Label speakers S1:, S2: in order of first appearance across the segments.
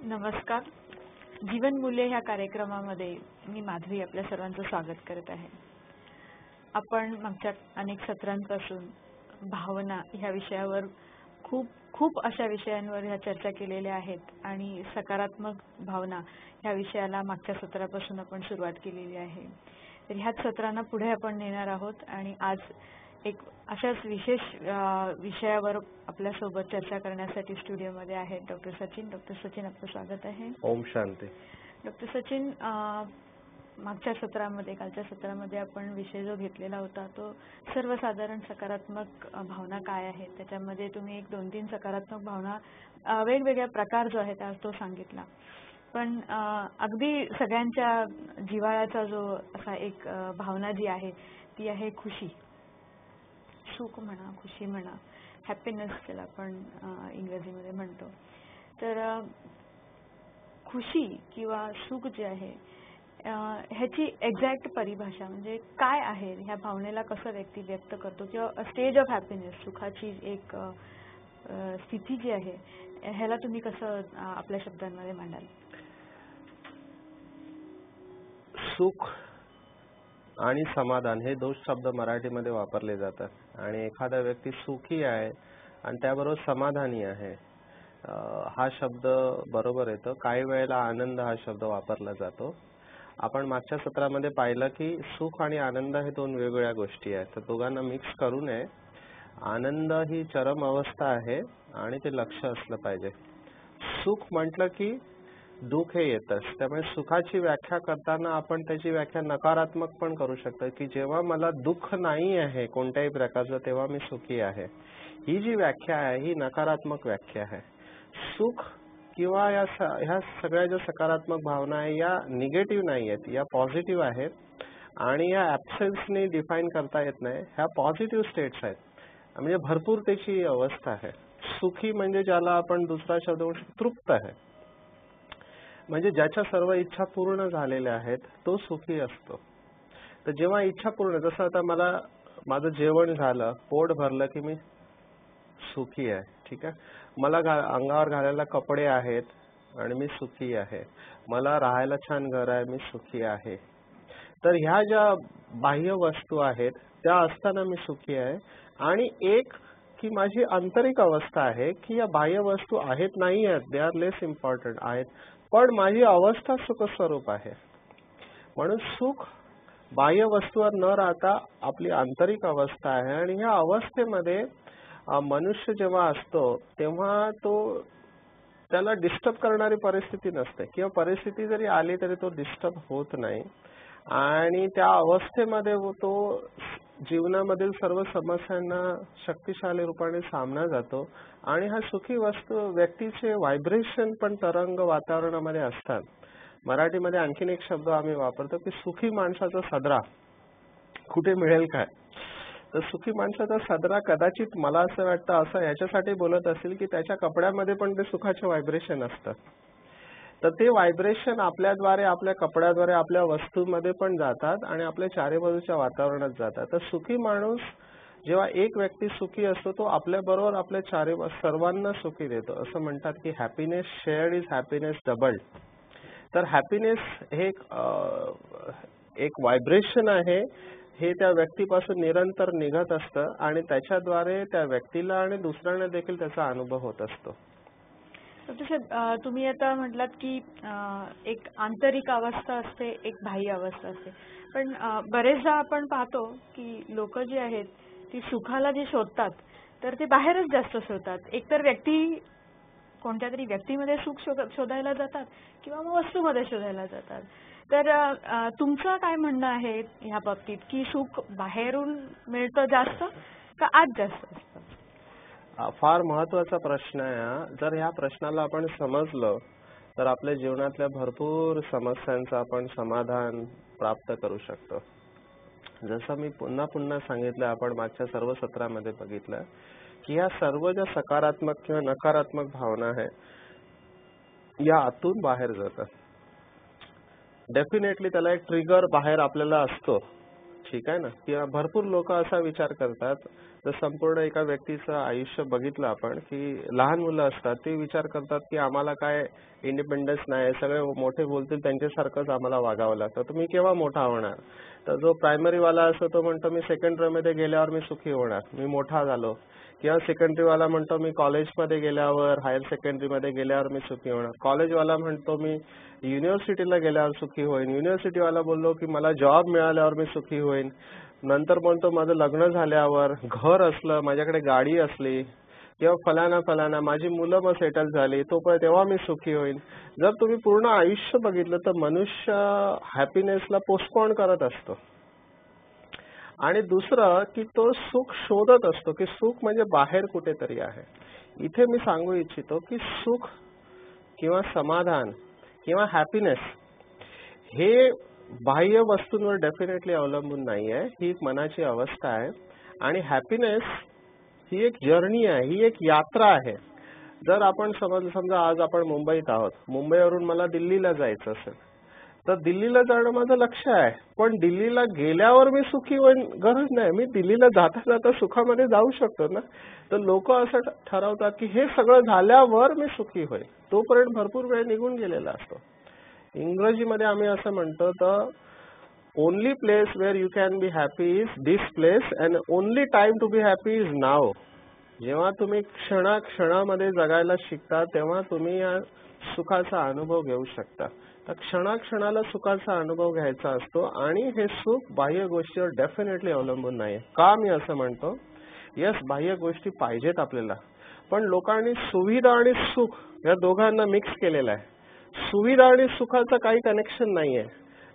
S1: नमस्कार. जीवन मूल्य ह्या कार्यक्रमामध्ये मी माधवी आपल्या सर्वांचं स्वागत करत आहे. आपण मागच्या अनेक सत्रांपासून भावना ह्या विषयावर खूप अशा विषयांवर ह्या चर्चा केलेल्या आहेत आणि सकारात्मक भावना ह्या विषयाला मागच्या सत्रापासून आपण सुरुवात केलेली आहे. तर ह्याच सत्रांना पुढे आपण नेणार आहोत आणि आज एक अशाच विशेष विषयावर आपल्या सोबत चर्चा करण्यासाठी स्टुडिओमध्ये आहेत डॉक्टर सचिन. डॉक्टर सचिन, आपलं स्वागत आहे.
S2: ओम शांती.
S1: डॉक्टर सचिन, मागच्या सत्रामध्ये कालच्या सत्रामध्ये आपण विषय जो घेतलेला होता तो सर्वसाधारण सकारात्मक भावना काय आहेत, त्याच्यामध्ये तुम्ही 1-2-3 सकारात्मक भावना वेगवेगळ्या प्रकार जो आहे तो सांगितला. पण अगदी सगळ्यांच्या जिव्हाळ्याचा जो असा एक भावना जी आहे ती आहे खुशी. सुख म्हणा, खुशी म्हणा, हॅपीनेस ज्याला आपण इंग्रजीमध्ये म्हणतो. तर खुशी किंवा सुख जे आहे ह्याची एक्झॅक्ट परिभाषा म्हणजे काय आहे, ह्या भावनेला कसं व्यक्ती व्यक्त करतो, किंवा स्टेज ऑफ हॅपीनेस, सुखाची एक स्थिती जी आहे ह्याला तुम्ही कसं आपल्या शब्दांमध्ये मांडाल?
S2: सुख आणि समाधान हे 2 शब्द मराठीमध्ये वापरले जातात आणि एखादा व्यक्ती सुखी आहे आणि त्याबरोबर समाधानी आहे हा शब्द बरोबर येतो. काही वेळेला आनंद हा शब्द वापरला जातो. आपण मागच्या सत्रामध्ये पाहिलं की सुख आणि आनंद हे 2 वेगवेगळ्या गोष्टी आहेत, तर दोघांना मिक्स करू नये. आनंद ही चरम अवस्था आहे आणि ते लक्ष्य असलं पाहिजे. सुख म्हटलं की दुःख हे येतच, त्यामुळे सुखाची व्याख्या करताना आपण त्याची व्याख्या नकारात्मक पण करू शकतो की जेव्हा मला दुःख नाही आहे कोणत्याही प्रकारचं तेव्हा मी सुखी आहे. ही जी व्याख्या आहे ही नकारात्मक व्याख्या आहे. सुख किंवा ह्या सगळ्या ज्या सकारात्मक भावना आहे या निगेटिव्ह नाही आहेत, या पॉझिटिव्ह आहेत आणि या ॲब्सेन्सने डिफाईन करता येत नाही. ह्या पॉझिटिव्ह स्टेट्स आहेत, म्हणजे भरपूरतेची अवस्था आहे. सुखी म्हणजे ज्याला आपण दुसरा शब्द तृप्त आहे, म्हणजे ज्याच्या सर्व इच्छा पूर्ण झालेल्या आहेत तो सुखी असतो. तर जेव्हा इच्छा पूर्ण, जसं आता माझं जेवण झालं, पोट भरलं की मी सुखी आहे. ठीक आहे. मला अंगावर घालायला कपडे आहेत आणि मी सुखी आहे. मला राहायला छान घर आहे, मी सुखी आहे. तर ह्या ज्या बाह्य वस्तू आहेत त्या असताना मी सुखी आहे. आणि एक की माझी आंतरिक अवस्था आहे की या बाह्य वस्तू आहेत नाही आहेत, दे आर लेस इम्पॉर्टंट आहेत, पण माझी अवस्था सुखस्वरूप आहे. म्हणून सुख बाह्य वस्तूवर न राहता आपली आंतरिक अवस्था आहे. आणि ह्या अवस्थेमध्ये मनुष्य जेव्हा असतो तेव्हा त्याला डिस्टर्ब करणारी परिस्थिती नसते, किंवा परिस्थिती जरी आली तरी तो डिस्टर्ब होत नाही आणि त्या अवस्थेमध्ये तो जीवनामधील सर्व समस्यांना शक्तिशाली रूपाने सामना जातो. आणि हा सुखी व्यक्तीचे व्हायब्रेशन पण तरंग वातावरणामध्ये असतात. मराठीमध्ये आणखीन एक शब्द आम्ही वापरतो की सुखी माणसाचा सदरा कुठे मिळेल काय. तर सुखी माणसाचा सदरा कदाचित मला असं वाटतं असं याच्यासाठी बोलत असेल की त्याच्या कपड्यामध्ये पण ते सुखाचे व्हायब्रेशन असतं. तर ते व्हायब्रेशन आपल्याद्वारे, आपल्या कपड्याद्वारे आपल्या वस्तूंमध्ये पण जातात आणि आपल्या चारीबाजूच्या वातावरणात जातात. तर सुखी माणूस जेव्हा एक व्यक्ती सुखी असतो तो आपल्याबरोबर आपल्या सर्वांना सुखी देतो. असं म्हणतात की happiness shared is happiness doubled. तर हॅपीनेस हे एक व्हायब्रेशन आहे, हे त्या व्यक्तीपासून निरंतर निघत असतं आणि त्याच्याद्वारे त्या व्यक्तीला आणि दुसऱ्यांना देखील त्याचा अनुभव होत असतो.
S1: तुम्ही आता म्हटलात की एक आंतरिक अवस्था असते, एक बाह्य अवस्था असते. पण बरेचदा आपण पाहतो की लोक जी आहेत ती सुखाला जे शोधतात तर ते बाहेरच जास्त शोधतात. एकतर कोणत्या तरी व्यक्तीमध्ये सुख शोधायला जातात किंवा मग वस्तूमध्ये शोधायला जातात. तर तुमचं काय म्हणणं आहे ह्या बाबतीत की सुख बाहेरून मिळतं जास्त का आत जास्त असतं?
S2: फार महत्वाचा प्रश्न आहे. जर ह्या प्रश्नाला आपण समजलं तर आपल्या जीवनातल्या भरपूर समस्यांचं आपण समाधान प्राप्त करू शकतो. जसं मी पुन्हा सांगितलं, आपण मागच्या सर्व सत्रामध्ये बघितलं की ह्या सर्व ज्या सकारात्मक किंवा नकारात्मक भावना आहेत या आतून बाहेर जातात. डेफिनेटली त्याला एक ट्रिगर बाहेर आपल्याला असतो ठीक आहे ना, किंवा भरपूर लोक असा विचार करतात, तर संपूर्ण एका व्यक्तीचं आयुष्य बघितलं आपण की लहान मुलं असतात ते विचार करतात की आम्हाला काय इंडिपेंडन्स नाही, सगळे मोठे बोलतील त्यांच्यासारखंच आम्हाला वागावं लागतं, तर मी केव्हा मोठा होणार. तर जो प्रायमरी वाला असतो तो म्हणतो मी सेकंडरी मध्ये गेल्यावर मी सुखी होणार, मी मोठा झालो. किंवा सेकंडरी वाला म्हणतो मी कॉलेजमध्ये गेल्यावर, हायर सेकंडरी मध्ये गेल्यावर मी सुखी होणार. कॉलेजवाला म्हणतो मी युनिव्हर्सिटीला गेल्यावर सुखी होईन. युनिव्हर्सिटीवाला बोललो की मला जॉब मिळाल्यावर मी सुखी होईन. नंतर म्हणतो माझं लग्न झाल्यावर, घर असलं, माझ्याकडे गाडी असली, किंवा फलाना माझी मुलं मग सेटल झाली, तेव्हा मी सुखी होईन. जर तुम्ही पूर्ण आयुष्य बघितलं तर मनुष्य हॅपीनेसला पोस्टपोन करत असतो. आणि दुसरं की तो सुख शोधत असतो की सुख म्हणजे बाहेर कुठेतरी आहे. इथे मी सांगू इच्छितो की सुख किंवा समाधान किंवा हॅपीनेस हे बाह्य वस्तूंवर डेफिनेटली अवलंबून नाही आहे, ही एक मनाची अवस्था आहे. आणि हॅपीनेस ही एक जर्नी आहे, ही एक यात्रा आहे. जर आपण समजा आज आपण मुंबईत आहोत, मुंबईवरून मला दिल्लीला जायचं असेल तर दिल्लीला जाणं माझं लक्ष आहे, पण दिल्लीला गेल्यावर मी सुखी होईन गरज नाही, मी दिल्लीला जाता जाता सुखामध्ये जाऊ शकतो ना. तर लोक असं ठरवतात की हे सगळं झाल्यावर मी सुखी होईल, तोपर्यंत भरपूर वेळ निघून गेलेला असतो. इंग्रजीमध्ये आम्ही असं म्हणतो तर only place where you can be happy is this place and only time to be happy is now. जेव्हा तुम्ही क्षणामध्ये जगायला शिकता तेव्हा तुम्ही या सुखाचा अनुभव घेऊ शकता. तर क्षणाला सुखाचा अनुभव घ्यायचा असतो आणि हे सुख बाह्य गोष्टीवर डेफिनेटली अवलंबून नाही. का मी असं म्हणतो, यस बाह्य गोष्टी पाहिजेत आपल्याला, पण लोकांनी सुविधा आणि सुख या दोघांना मिक्स केलेलं आहे. सुविधा आणि सुखाचं काही कनेक्शन नाहीये.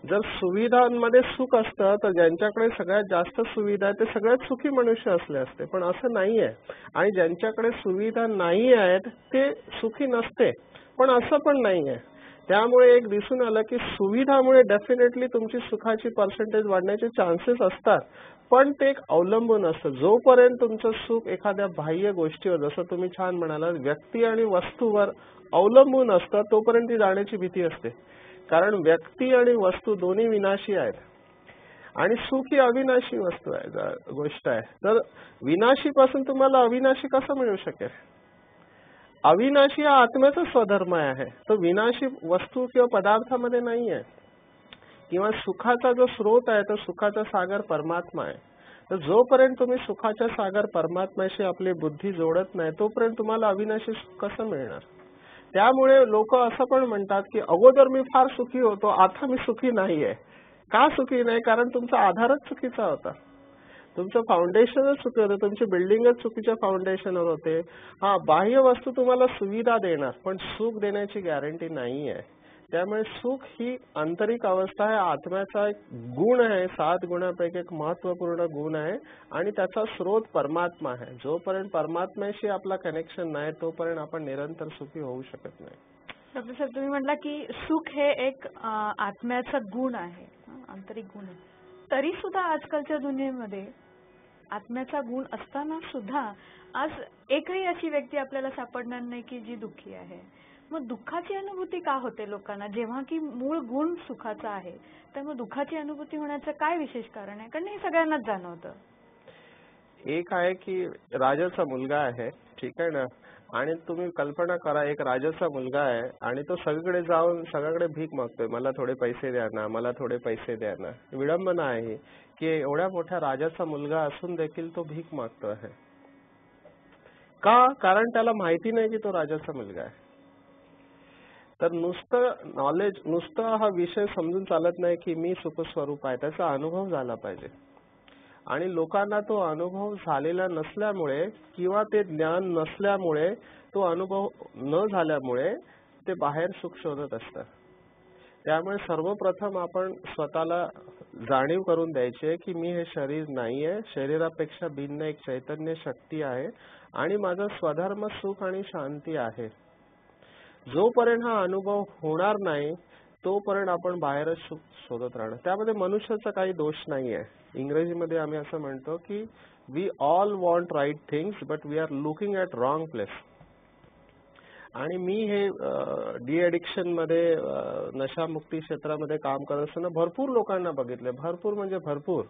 S2: जर सुविधांमध्ये सुख असतं तर ज्यांच्याकडे सगळ्यात जास्त सुविधा आहे ते सगळ्यात सुखी मनुष्य असले असते, पण असं नाहीये. आणि ज्यांच्याकडे सुविधा नाही आहेत ते सुखी नसते, पण असं पण नाहीये. त्यामुळे एक दिसून आलं की सुविधामुळे डेफिनेटली तुमची सुखाची पर्सेंटेज वाढण्याचे चान्सेस असतात, पण ते एक अवलंबून असतं. जोपर्यंत तुमचं सुख एखाद्या बाह्य गोष्टीवर, जसं तुम्ही छान म्हणालात, व्यक्ती आणि वस्तूवर अवलंबून असतं, तोपर्यंत ती जाण्याची भीती असते. कारण व्यक्ती आणि वस्तू दोन्ही विनाशी आहेत आणि सुख ही अविनाशी वस्तू आहे, गोष्ट आहे. तर विनाशीपासून तुम्हाला अविनाशी कसं मिळू शकेल? अविनाशी हा आत्म्याचा स्वधर्म आहे, तो विनाशी वस्तू किंवा पदार्थामध्ये नाही आहे. किंवा सुखाचा जो स्रोत आहे तो सुखाचा सागर परमात्मा आहे. तर जोपर्यंत तुम्ही सुखाच्या सागर परमात्म्याशी आपली बुद्धी जोडत नाही तोपर्यंत तुम्हाला अविनाशी सुख कसं मिळणार? त्यामुळे लोक असं पण म्हणतात की अगोदर मी फार सुखी होतो, आता मी सुखी नाहीये. का सुखी नाही? कारण तुमचा आधारच चुकीचा होता, तुमचं फाउंडेशनच चुकीचं होतं, तुमची बिल्डिंगच चुकीच्या फाउंडेशनवर होते. हा, बाह्य वस्तू तुम्हाला सुविधा देणार पण सुख देण्याची गॅरंटी नाही आहे. त्यामुळे सुख ही आंतरिक अवस्था आहे, आत्म्याचा एक गुण आहे, 7 गुणांपैकी एक महत्वपूर्ण गुण आहे आणि त्याचा स्रोत परमात्मा आहे. जोपर्यंत परमात्म्याशी आपला कनेक्शन नाही तोपर्यंत आपण निरंतर सुखी होऊ शकत नाही.
S1: डॉक्टर साहेब, तुम्ही म्हटला की सुख हे एक आत्म्याचा गुण आहे, आंतरिक गुण आहे. तरी सुद्धा आजकालच्या दुनियेमध्ये आत्म्याचा गुण असताना सुद्धा आज एकही अशी व्यक्ती आपल्याला सापडणार नाही की जी दुःखी आहे. मग दुःखाची अनुभूती का होते लोकांना, जेव्हा की मूळ गुण सुखाचा आहे? त्यामुळे दुःखाची अनुभूती होण्याचं काय विशेष कारण आहे? कारण हे सगळ्यांनाच जाणवतं.
S2: एक आहे की राजाचा मुलगा आहे, ठीक आहे ना, आणि तुम्ही कल्पना करा एक राजाचा मुलगा आहे आणि तो सगळीकडे जाऊन सगळीकडे भीक मागतोय, मला थोडे पैसे द्या ना, मला थोडे पैसे द्या ना. विडंबना आहे की एवढ्या मोठ्या राजाचा मुलगा असून देखील तो भीक मागतो आहे. का? कारण त्याला माहिती नाही की तो राजाचा मुलगा आहे. तर नुसतं नॉलेज, नुसतं हा विषय समजून चालत नाही की मी सुखस्वरूप आहे, त्याचा अनुभव झाला पाहिजे. आणि लोकांना तो अनुभव झालेला नसल्यामुळे किंवा ते ज्ञान नसल्यामुळे, तो अनुभव न झाल्यामुळे ते बाहेर सुख शोधत असतात. त्यामुळे सर्वप्रथम आपण स्वतःला जाणीव करून द्यायची की मी हे शरीर नाहीये, शरीरापेक्षा भिन्न एक चैतन्य शक्ती आहे आणि माझा स्वधर्म सुख आणि शांती आहे. जोपर्यंत हा अनुभव होणार नाही तोपर्यंत आपण बाहेरच सुख शोधत राहणार. त्यामध्ये मनुष्याचा काही दोष नाहीये. इंग्रजीमध्ये आम्ही असं म्हणतो की we all want right things but we are looking at wrong place. आणि मी हे डी ॲडिक्शन मध्ये, नशामुक्ती क्षेत्रामध्ये काम करत असताना भरपूर लोकांना बघितले, भरपूर म्हणजे भरपूर,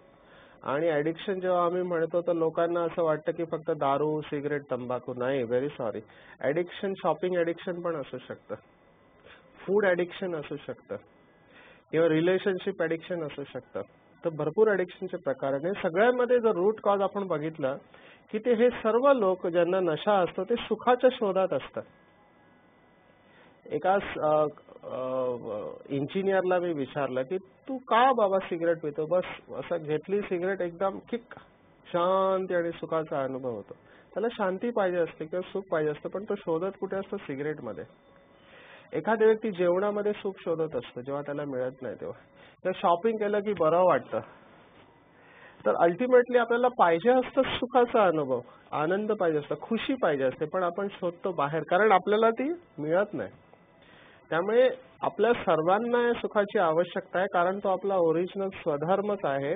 S2: आणि ऍडिक्शन जेव्हा आम्ही म्हणतो तर लोकांना असं वाटतं की फक्त दारू, सिगरेट, तंबाखू. नाही, very sorry. Addiction shopping addiction पण असू शकतं, फूड ऍडिक्शन असू शकतं किंवा रिलेशनशिप ऍडिक्शन असू शकतं. तर भरपूर ऍडिक्शनचे प्रकार आहेत. सगळ्यांमध्ये जर रूट कॉज आपण बघितलं की ते हे सर्व लोक ज्यांना नशा असतो ते सुखाच्या शोधात असतात. एका इंजिनियरला मी विचारलं की तू का बाबा सिगरेट पितो? बस असं घेतली सिगरेट एकदम किक, शांती आणि सुखाचा अनुभव होतो. त्याला शांती पाहिजे असते किंवा सुख पाहिजे असतं, पण तो शोधत कुठे असतो? सिगरेटमध्ये. एखादी व्यक्ती जेवणामध्ये सुख शोधत असतो जेव्हा त्याला मिळत नाही तेव्हा. तर शॉपिंग केलं की बरं वाटतं. तर अल्टिमेटली आपल्याला पाहिजे असतं सुखाचा अनुभव, आनंद पाहिजे असतो, खुशी पाहिजे असते, पण आपण शोधतो बाहेर कारण आपल्याला ती मिळत नाही. त्यामुळे आपल्या सर्वांना या सुखाची आवश्यकता आहे कारण तो आपला ओरिजिनल स्वधर्मच आहे.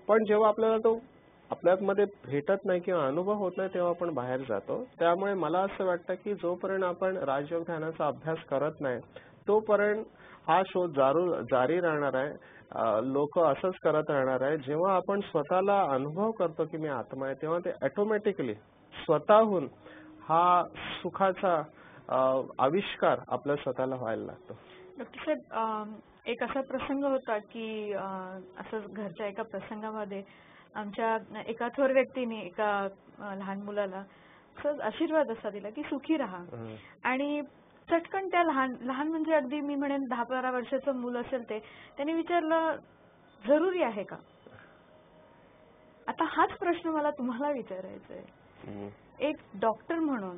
S2: पण जेव्हा आपल्याला तो आपल्यामध्ये भेटत नाही किंवा अनुभव होत नाही तेव्हा आपण बाहेर जातो. त्यामुळे मला असं वाटतं की जोपर्यंत आपण राजयोग ध्यानाचा अभ्यास करत नाही तोपर्यंत हा शोध जारी राहणार आहे. लोक असंच करत राहणार आहे. जेव्हा आपण स्वतःला अनुभव करतो की मी आत्मा आहे तेव्हा ते ऑटोमॅटिकली स्वतःहून हा सुखाचा आविष्कार आपल्या स्वतःला व्हायला लागतो.
S1: डॉक्टर साहेब, एक असा प्रसंग होता की असं घरच्या एका प्रसंगामध्ये आमच्या एका थोर व्यक्तीने एका लहान मुलाला सहज आशीर्वाद असा दिला की सुखी राहा. आणि चटकन त्या लहान म्हणजे अगदी मी म्हणेन 10-12 वर्षाचं मूल असेल ते, त्याने विचारलं जरुरी आहे का? आता हाच प्रश्न मला तुम्हाला विचारायचा आहे. एक डॉक्टर म्हणून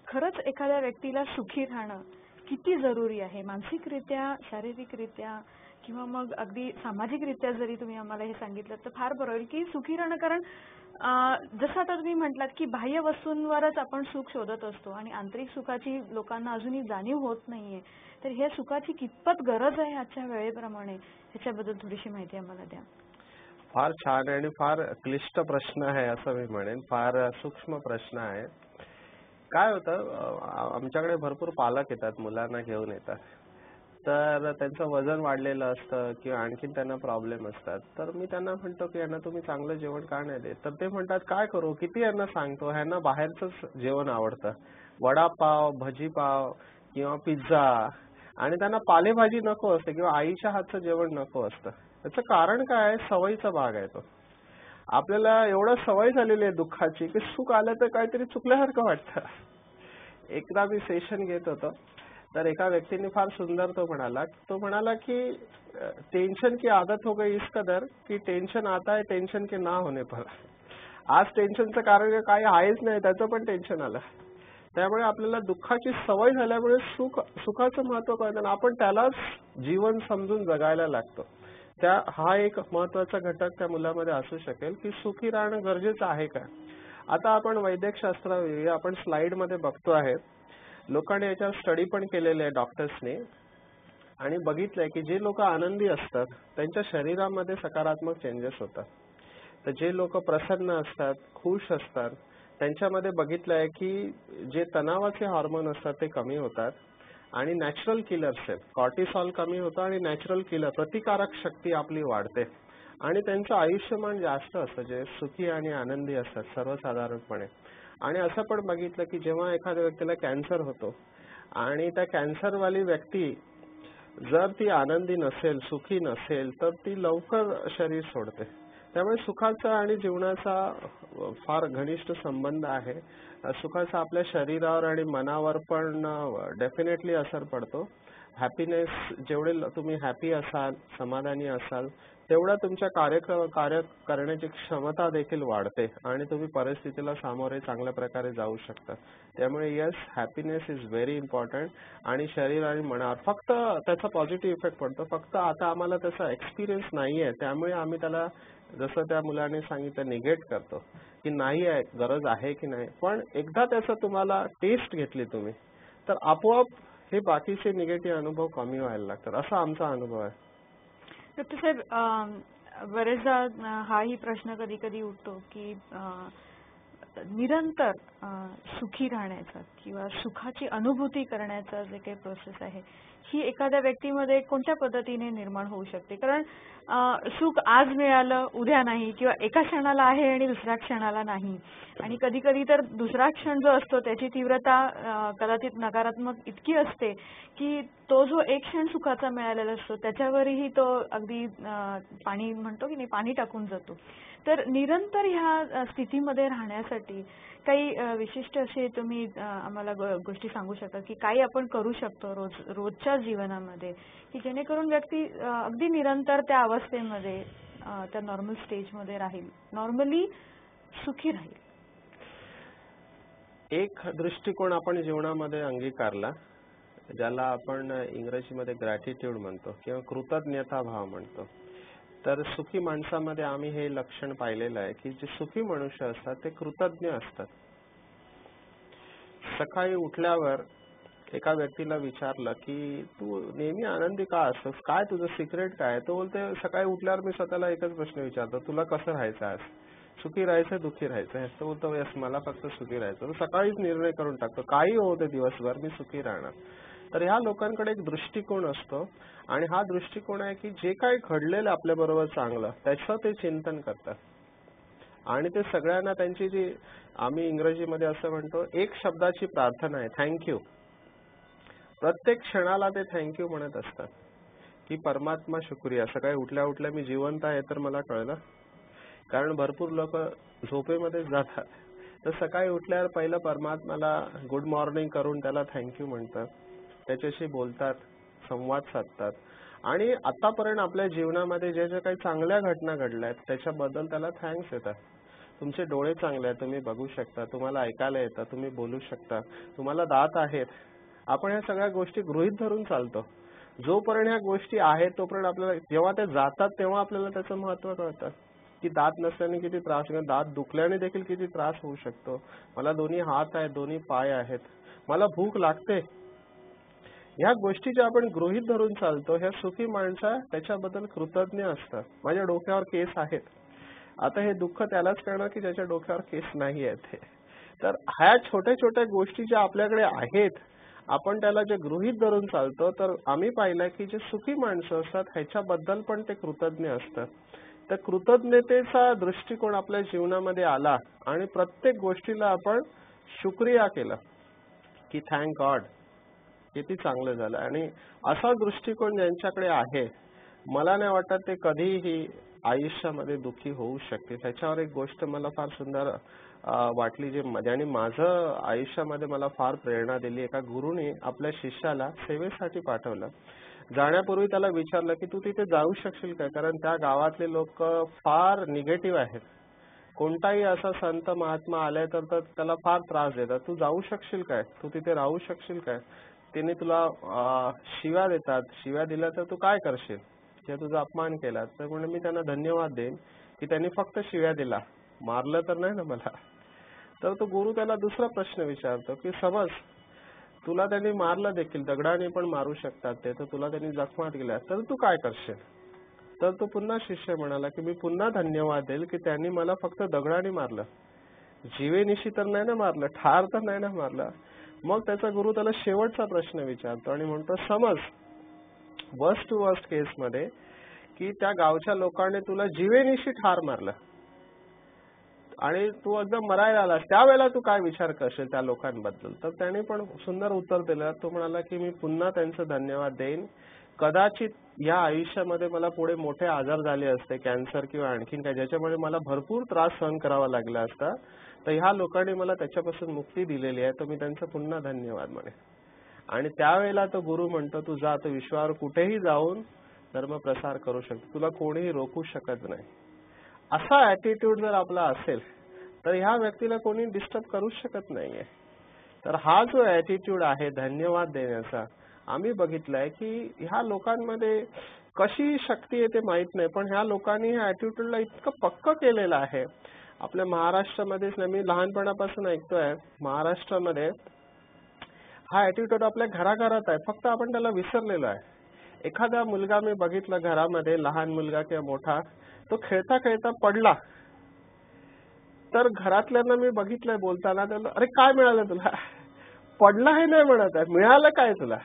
S1: खरंच एखाद्या व्यक्तीला सुखी राहणं किती जरुरी आहे? मानसिकरित्या, शारीरिकरित्या किंवा मग अगदी सामाजिकरित्या जरी तुम्ही आम्हाला हे सांगितलं तर फार बरं होईल की सुखी राहणं. कारण जसं आता तुम्ही म्हटलात की बाह्य वस्तूंवरच आपण सुख शोधत असतो आणि आंतरिक सुखाची लोकांना अजूनही जाणीव होत नाहीये. तर ह्या सुखाची कितपत गरज आहे आजच्या वेळेप्रमाणे, ह्याच्याबद्दल थोडीशी माहिती आम्हाला द्या.
S2: फार छान आणि फार क्लिष्ट प्रश्न आहे असं मी म्हणेन. फार सूक्ष्म प्रश्न आहे. काय होतं, आमच्याकडे भरपूर पालक येतात, मुलांना घेऊन येतात. तर त्यांचं वजन वाढलेलं असतं किंवा आणखीन त्यांना प्रॉब्लेम असतात. तर मी त्यांना म्हणतो की यांना तुम्ही चांगलं जेवण का नाही देत? तर ते म्हणतात काय करू, किती यांना सांगतो, ह्यांना बाहेरचंच जेवण आवडतं, वडापाव, भजीपाव किंवा पिझ्झा, आणि त्यांना पालेभाजी नको असते किंवा आईच्या हातचं जेवण नको असतं. त्याचं कारण काय आहे? सवयीचा भाग आहे तो. आपल्याला एवढं सवय झालेली आहे दुःखाची की सुख आलं तर काहीतरी चुकल्यासारखं वाटतं. एकदा मी सेशन घेत होतो तर एका व्यक्तीने फार सुंदर तो म्हणाला की टेंशन की आदत हो गई इस कदर की टेंशन आता है टेंशन के ना होने पर. आज टेन्शनचं कारण काही आहेच नाही, त्याचं पण टेन्शन आलं. त्यामुळे आपल्याला दुःखाची सवय झाल्यामुळे सुखाचं महत्व कळतं आणि आपण त्यालाच जीवन समजून जगायला लागतो. हा एक महत्वाचा घटक त्या मुलामध्ये असू शकेल की सुखी राहणं गरजेचं आहे का. आता आपण वैद्यकशास्त्र आपण स्लाइड मध्ये बघतो आहे. लोकांनी याच्यावर स्टडी पण केलेले आहे डॉक्टर्सने आणि बघितलंय की जे लोक आनंदी असतात त्यांच्या शरीरामध्ये सकारात्मक चेंजेस होतात. तर जे लोक प्रसन्न असतात, खुश असतात, त्यांच्यामध्ये बघितलंय की जे तणावाचे हार्मोन असतात ते कमी होतात आणि नॅचरल किलर्स आहेत, कॉर्टिसॉल कमी होतं आणि नॅचरल किलर प्रतिकारक शक्ती आपली वाढते आणि त्यांचं आयुष्यमान जास्त असतं जे सुखी आणि आनंदी असतात सर्वसाधारणपणे. आणि असं पण बघितलं की जेव्हा एखाद्या व्यक्तीला कॅन्सर होतो आणि त्या कॅन्सरवाली व्यक्ती जर ती आनंदी नसेल, सुखी नसेल तर ती लवकर शरीर सोडते. त्यामुळे सुखाचा आणि जीवनाचा फार घनिष्ठ संबंध आहे. सुखाचा आपल्या शरीरावर आणि मनावर पण डेफिनेटली असर पडतो. हॅपीनेस, जेवढे तुम्ही हॅपी असाल, समाधानी असाल, तेवढा तुमच्या कार्य करण्याची क्षमता देखील वाढते आणि तुम्ही परिस्थितीला सामोरे चांगल्या प्रकारे जाऊ शकता. त्यामुळे yes, happiness is very important आणि शरीर आणि मनावर फक्त त्याचा पॉझिटिव्ह इफेक्ट पडतो. फक्त आता आम्हाला त्याचा एक्सपिरियन्स नाहीये त्यामुळे आम्ही त्याला जसं त्या मुलाने सांगितलं निगेट करतो की नाही आहे, गरज आहे की नाही. पण एकदा त्याचा तुम्हाला टेस्ट घेतली तुम्ही तर आपोआप हे बाकीचे निगेटिव्ह अनुभव कमी व्हायला लागतात. असा आमचा अनुभव आहे.
S1: डॉक्टर साहेब, बरेचदा हाही प्रश्न कधी कधी उठतो की निरंतर सुखी राहण्याचा किंवा सुखाची अनुभूती करण्याचा जे काही प्रोसेस आहे ही एखाद्या व्यक्तीमध्ये कोणत्या पद्धतीने निर्माण होऊ शकते? कारण सुख आज मिळालं उद्या नाही किंवा एका क्षणाला आहे आणि दुसऱ्या क्षणाला नाही, आणि कधी कधी तर दुसरा क्षण जो असतो त्याची तीव्रता कदाचित नकारात्मक इतकी असते की तो जो एक क्षण सुखाचा मिळालेला असतो त्याच्यावरही तो अगदी पाणी म्हणतो की नाही पाणी टाकून जातो. तर निरंतर ह्या स्थितीमध्ये राहण्यासाठी काही विशिष्ट असे तुम्ही आम्हाला गोष्टी सांगू शकता की काही आपण करू शकतो रोजच्या जीवनामध्ये की जेणेकरून व्यक्ती अगदी निरंतर त्या अवस्थेमध्ये त्या नॉर्मल स्टेजमध्ये राहील, नॉर्मली सुखी राहील?
S2: एक दृष्टिकोन आपण जीवनामध्ये अंगीकारला ज्याला आपण इंग्रजीमध्ये ग्रॅटिट्यूड म्हणतो किंवा कृतज्ञता भाव म्हणतो. तर सुखी माणसामध्ये आम्ही हे लक्षण पाहिलेलं आहे की जे सुखी मनुष्य असतात ते कृतज्ञ असतात. सकाळी उठल्यावर एका व्यक्तीला विचारलं की तू नेहमी आनंदी का असतोस, काय तुझं सिक्रेट काय? तो बोलते सकाळी उठल्यावर मी स्वतःला एकच प्रश्न विचारतो, तुला कसं राहायचं आज? सुखी राहायचं दुःखी राहायचं? तो बोलतो यस मला फक्त सुखी राहायचं. सकाळीच निर्णय करून टाकतो काही होते दिवसभर मी सुखी राहणार. तर ह्या लोकांकडे एक दृष्टिकोन असतो आणि हा दृष्टिकोन आहे की जे काही घडलेलं आपल्या बरोबर चांगलं त्याचं ते चिंतन करतात आणि ते सगळ्यांना त्यांची जी आम्ही इंग्रजीमध्ये असं म्हणतो एक शब्दाची प्रार्थना आहे, थँक्यू. प्रत्येक क्षणाला ते थँक्यू म्हणत असतात की परमात्मा शुक्रिया, सकाळी उठल्या उठल्या मी जिवंत आहे तर मला कळलं. कारण भरपूर लोक झोपेमध्ये जातात तर सकाळी उठल्यावर पहिलं परमात्माला गुड मॉर्निंग करून त्याला थँक्यू म्हणतात, त्याच्याशी बोलतात, संवाद साधतात आणि आतापर्यंत आपल्या जीवनामध्ये जे जे काही चांगल्या घटना घडल्या आहेत त्याच्याबद्दल त्याला थँक्स देतात. तुमचे डोळे चांगले आहेत, तुम्ही बघू शकता, तुम्हाला ऐकायला येतं, तुम्ही बोलू शकता, तुम्हाला दात आहेत. आपण ह्या सगळ्या गोष्टी गृहीत धरून चालतो. जोपर्यंत ह्या गोष्टी आहेत तोपर्यंत आपल्याला जेव्हा ते जातात तेव्हा आपल्याला त्याचं महत्त्व कळतं की दात नसल्याने किती त्रास, दात दुखल्याने देखील किती त्रास होऊ शकतो. मला दोन्ही हात आहेत, दोन्ही पाय आहेत, मला भूक लागते. ह्या गोष्टी ज्या आपण गृहीत धरून चालतो ह्या सुखी माणसा त्याच्याबद्दल कृतज्ञ असतात. माझ्या डोक्यावर केस आहेत, आता हे दुःख त्यालाच कळणार की ज्याच्या डोक्यावर केस नाही आहेत. तर ह्या छोट्या छोट्या गोष्टी ज्या आपल्याकडे आहेत आपण त्याला जे गृहीत धरून चालतो तर आम्ही पाहिलं की जे सुखी माणसं असतात ह्याच्याबद्दल पण ते कृतज्ञ असतात. तर कृतज्ञतेचा दृष्टिकोन आपल्या जीवनामध्ये आला आणि प्रत्येक गोष्टीला आपण शुक्रिया केला की थँक गॉड, किती चांगलं झालं. आणि असा दृष्टिकोन ज्यांच्याकडे आहे मला नाही वाटत ते कधीही आयुष्यामध्ये दुःखी होऊ शकते. त्याच्यावर एक गोष्ट मला फार सुंदर वाटली ज्याने माझं आयुष्यामध्ये मला फार प्रेरणा दिली. एका गुरुने आपल्या शिष्याला सेवेसाठी पाठवलं. जाण्यापूर्वी त्याला विचारलं की तू तिथे जाऊ शकशील का, कारण त्या गावातले लोक फार निगेटिव्ह आहेत, कोणताही असा संत महात्मा आलाय तर त्याला फार त्रास देतात, तू जाऊ शकशील काय, तू तिथे राहू शकशील काय, तिने तुला शिव्या देतात, शिव्या दिल्या तर तू काय करशील, जे तुझा अपमान केला. तर म्हणून मी त्यांना धन्यवाद देईन की त्यांनी फक्त शिव्या दिला, मारलं तर नाही ना मला. तर तो गुरु त्याला दुसरा प्रश्न विचारतो की समज तुला त्यांनी मारलं देखील, दगडाने पण मारू शकतात ते, तर तुला त्यांनी जखमा दिल्या तर तू काय करशील. तर तो पुन्हा शिष्य म्हणाला की मी पुन्हा धन्यवाद देईल की त्यांनी मला फक्त दगडाने मारलं, जीवेनिशी तर नाही ना मारलं, ठार तर नाही ना मारलं. मग त्याचा गुरु त्याला शेवटचा प्रश्न विचारतो आणि म्हणतो समज वर्स्ट टू वर्स्ट केस मध्ये की त्या गावच्या लोकांनी तुला जीवेनिशी ठार मारलं आणि तू एकदम मरायला आलास, त्यावेळेला तू काय विचार करशील त्या लोकांबद्दल. तर त्याने पण सुंदर उत्तर दिलं. तो म्हणाला की मी पुन्हा त्यांचं धन्यवाद देईन. कदाचित या आयुष्यामध्ये मला पुढे मोठे आजार झाले असते, कॅन्सर किंवा आणखीन काय, ज्याच्यामुळे मला भरपूर त्रास सहन करावा लागला असता, तर ह्या लोकांनी मला त्याच्यापासून मुक्ती दिलेली आहे, तर मी त्यांचं पुन्हा धन्यवाद म्हणे. आणि त्यावेळेला तो गुरु म्हणतो तू जा, तो विश्वावर कुठेही जाऊन धर्म प्रसार करू शकतो, तुला कोणीही रोखू शकत नाही. असा ऍटिट्यूड जर आपला असेल तर ह्या व्यक्तीला कोणी डिस्टर्ब करू शकत नाहीये. तर हा जो ऍटिट्यूड आहे धन्यवाद देण्याचा, आम्ही बघितलंय की ह्या लोकांमध्ये कशी शक्ती आहे ते माहित नाही, पण ह्या लोकांनी ह्या ऍटिट्यूडला इतकं पक्क केलेलं आहे. आपल्या महाराष्ट्रामध्येच मी लहानपणापासून ऐकतोय, महाराष्ट्रामध्ये हा ऍटिट्यूड आपल्या घराघरात आहे, फक्त आपण त्याला विसरलेलो आहे. एखादा मुलगा मी बघितला घरामध्ये, लहान मुलगा किंवा मोठा, तो खेळता खेळता पडला तर घरातल्यांना मी बघितलंय बोलताना, त्याला अरे काय मिळालं तुला, पडला हे नाही म्हणत आहे, मिळालं काय तुला.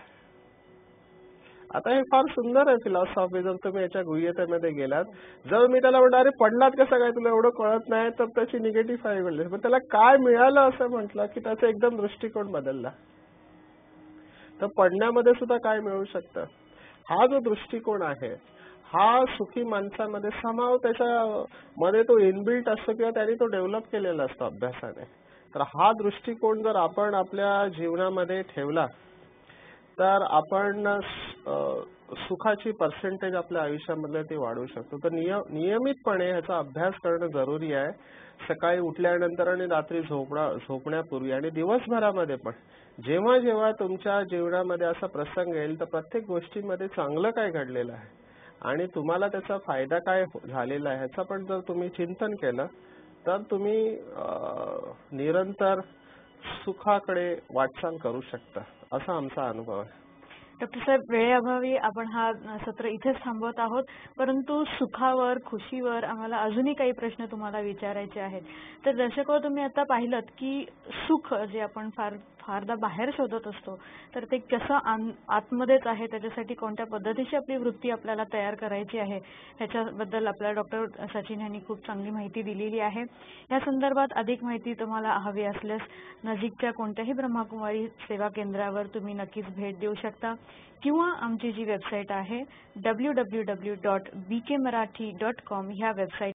S2: आता हे फार सुंदर आहे फिलॉसॉफी, जर तुम्ही याच्या गुह्यतेमध्ये गेलात. जर मी त्याला म्हणलं अरे पडलात कसं काय, तुला एवढं कळत नाही, तर त्याची निगेटिव्ह फाय मिळते. पण त्याला काय मिळालं असं म्हटलं की त्याचा एकदम दृष्टिकोन बदलला. तर पडण्यामध्ये सुद्धा काय मिळू शकतं, हा जो दृष्टिकोन आहे हा सुखी माणसामध्ये समाव त्याच्यामध्ये तो इनबिल्ट असतो किंवा त्यांनी तो डेव्हलप केलेला असतो अभ्यासाने. तर हा दृष्टिकोन जर आपण आपल्या जीवनामध्ये ठेवला तर आपण सुखाची पर्सेंटेज आपल्या आयुष्यामध्ये ती वाढवू शकतो. तर नियमितपणे ह्याचा अभ्यास करणं जरुरी आहे. सकाळी उठल्यानंतर आणि रात्री झोपण्यापूर्वी आणि दिवसभरामध्ये पण जेव्हा जेव्हा तुमच्या जीवनामध्ये असा प्रसंग येईल तर प्रत्येक गोष्टीमध्ये चांगलं काय घडलेलं आहे आणि तुम्हाला त्याचा फायदा काय झालेला आहे ह्याचा पण जर तुम्ही चिंतन केलं तर तुम्ही निरंतर सुखाकडे वाटचाल करू शकता, असा आमचा अनुभव आहे.
S1: डॉक्टर साहेब, वेळेअभावी आपण हा सत्र इथेच थांबवत आहोत, परंतु सुखावर, खुशीवर आम्हाला अजूनही काही प्रश्न तुम्हाला विचारायचे आहेत. तर दर्शको, तुम्ही आता पाहिलं की सुख जे आपण फारदा बाहेर शोधत असतो, तर ते कसं आतमध्येच आहे, त्याच्यासाठी कोणत्या पद्धतीची आपली वृत्ती आपल्याला तयार करायची आहे ह्याच्याबद्दल आपल्याला डॉक्टर सचिन यांनी खूप चांगली माहिती दिलेली आहे. या संदर्भात अधिक माहिती तुम्हाला हवी असल्यास नजीकच्या कोणत्याही ब्रह्मकुमारी सेवा केंद्रावर तुम्ही नक्कीच भेट देऊ शकता किंवा आमची जी वेबसाईट आहे www.bkmarathi.com ह्या वेबसाईट